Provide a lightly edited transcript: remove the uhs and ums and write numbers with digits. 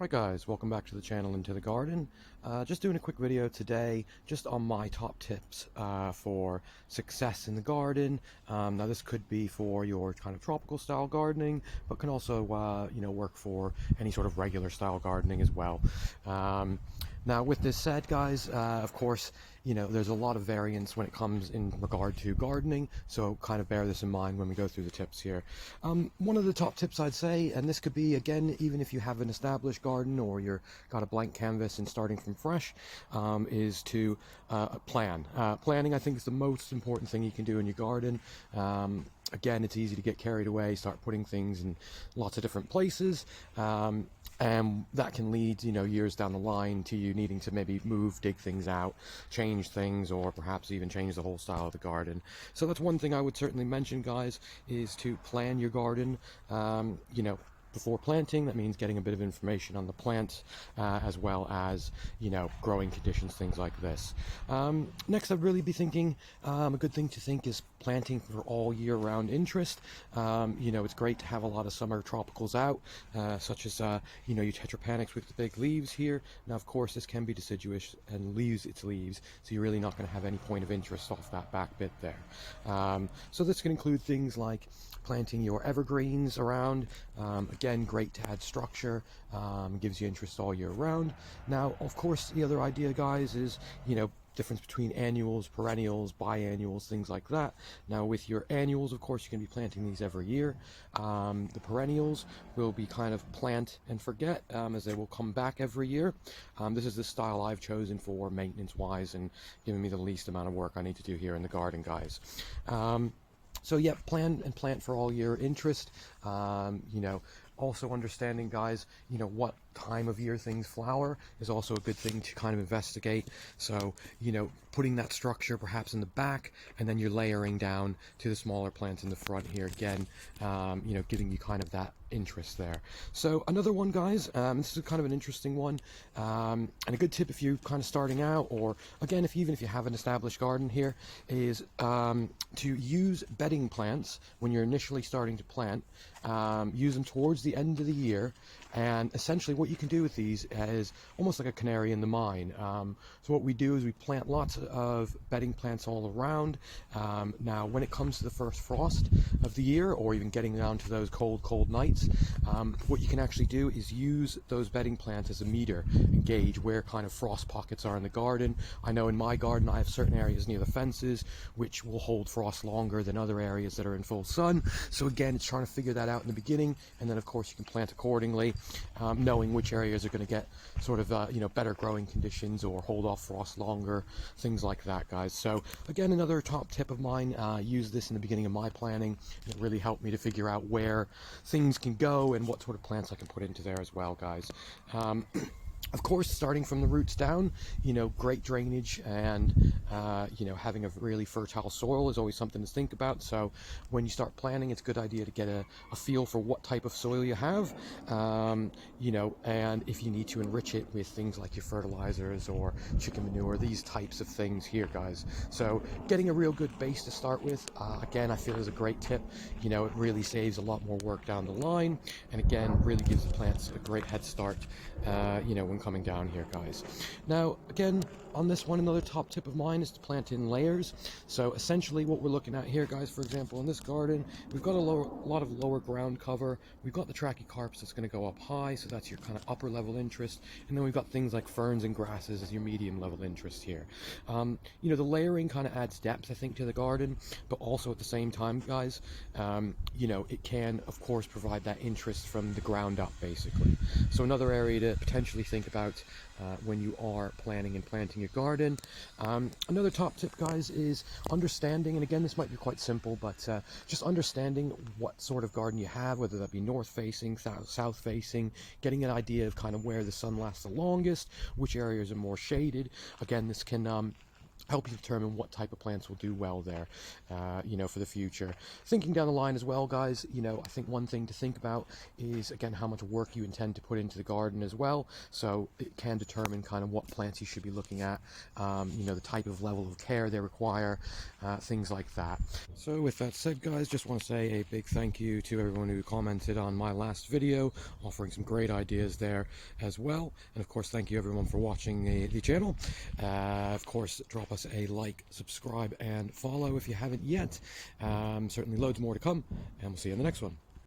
Hi guys, welcome back to the channel and to the garden. Just doing a quick video today just on my top tips for success in the garden. Now this could be for your kind of tropical style gardening, but can also work for any sort of regular style gardening as well. Now with this said guys, of course, there's a lot of variance when it comes in regard to gardening, so kind of bear this in mind when we go through the tips here. One of the top tips I'd say, and this could be again even if you have an established garden or you're got a blank canvas and starting from fresh, is to plan. Planning, I think, is the most important thing you can do in your garden. Again, it's easy to get carried away, start putting things in lots of different places, and that can lead, years down the line to you needing to maybe move, dig things out, change things, or perhaps even change the whole style of the garden. So that's one thing I would certainly mention, guys, is to plan your garden. Before planting, that means getting a bit of information on the plants, as well as, growing conditions, things like this. Next, I'd really be thinking, a good thing to think is planting for all year round interest. It's great to have a lot of summer tropicals out, such as, your tetrapanics with the big leaves here. Now, of course, this can be deciduous and lose its leaves, so you're really not going to have any point of interest off that back bit there. So this can include things like planting your evergreens around. Again, great to add structure, gives you interest all year round. Now, of course, the other idea, guys, is, difference between annuals, perennials, biannuals, things like that. Now, with your annuals, of course, you can be planting these every year. The perennials will be kind of plant and forget, as they will come back every year. This is the style I've chosen for maintenance-wise and giving me the least amount of work I need to do here in the garden, guys. So yeah, plan and plant for all year interest. Also understanding, guys, what time of year things flower is also a good thing to kind of investigate. So, putting that structure perhaps in the back, and then you're layering down to the smaller plants in the front here again, giving you kind of that interest there. So another one, guys, this is kind of an interesting one, and a good tip if you're kind of starting out, or again, even if you have an established garden here, is to use bedding plants when you're initially starting to plant. Use them towards the end of the year, and essentially what you can do with these is almost like a canary in the mine. So what we do is we plant lots of bedding plants all around. Now when it comes to the first frost of the year, or even getting down to those cold nights, what you can actually do is use those bedding plants as a meter and gauge where kind of frost pockets are in the garden. I know in my garden I have certain areas near the fences which will hold frost longer than other areas that are in full sun. So again, it's trying to figure that out in the beginning, and then of course you can plant accordingly, knowing which areas are going to get sort of better growing conditions or hold off frost longer, things like that, guys. So again, another top tip of mine, use this in the beginning of my planning. It really helped me to figure out where things can go and what sort of plants I can put into there as well, guys. Of course, starting from the roots down, great drainage and, having a really fertile soil is always something to think about. So when you start planting, it's a good idea to get a feel for what type of soil you have, and if you need to enrich it with things like your fertilizers or chicken manure, these types of things here, guys. So getting a real good base to start with, again, I feel is a great tip. It really saves a lot more work down the line, and again, really gives the plants a great head start, when coming down here, guys. Now, again, on this one, another top tip of mine is to plant in layers. So essentially what we're looking at here, guys, for example, in this garden, we've got a lot of lower ground cover. We've got the trachycarps that's going to go up high, so that's your kind of upper level interest. And then we've got things like ferns and grasses as your medium level interest here. The layering kind of adds depth, I think, to the garden, but also at the same time, guys, it can, of course, provide that interest from the ground up, basically. So another area to potentially think about when you are planning and planting your garden. Another top tip, guys, is understanding, and again, this might be quite simple, but just understanding what sort of garden you have, whether that be north facing, south facing, getting an idea of kind of where the sun lasts the longest, which areas are more shaded. Again, this can help you determine what type of plants will do well there, for the future. Thinking down the line as well, guys, I think one thing to think about is, again, how much work you intend to put into the garden as well. So it can determine kind of what plants you should be looking at, the type of level of care they require, things like that. So with that said, guys, just want to say a big thank you to everyone who commented on my last video, offering some great ideas there as well. And of course, thank you everyone for watching the channel. Of course, drop us a like, subscribe, and follow if you haven't yet. Certainly loads more to come, and we'll see you in the next one.